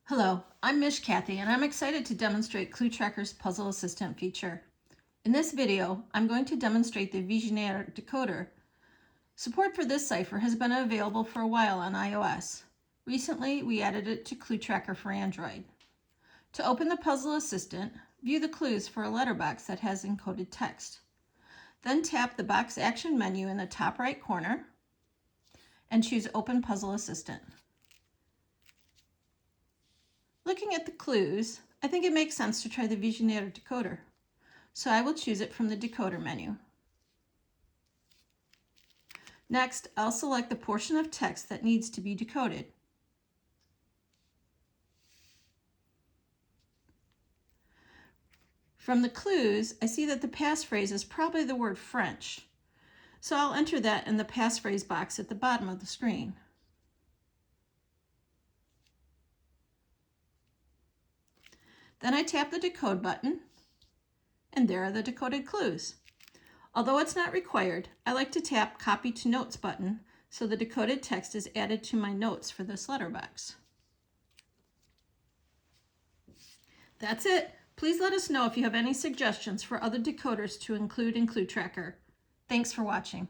Hello, I'm MichKathy and I'm excited to demonstrate ClueTracker's Puzzle Assistant feature. In this video, I'm going to demonstrate the Vigenère decoder. Support for this cipher has been available for a while on iOS. Recently, we added it to ClueTracker for Android. To open the Puzzle Assistant, view the clues for a letterbox that has encoded text. Then tap the box action menu in the top right corner and choose Open Puzzle Assistant. Looking at the clues, I think it makes sense to try the Vigenère decoder, so I will choose it from the decoder menu. Next, I'll select the portion of text that needs to be decoded. From the clues, I see that the passphrase is probably the word French, so I'll enter that in the passphrase box at the bottom of the screen. Then I tap the decode button, and there are the decoded clues. Although it's not required, I like to tap Copy to Notes button so the decoded text is added to my notes for this letterbox. That's it. Please let us know if you have any suggestions for other decoders to include in ClueTracker. Thanks for watching.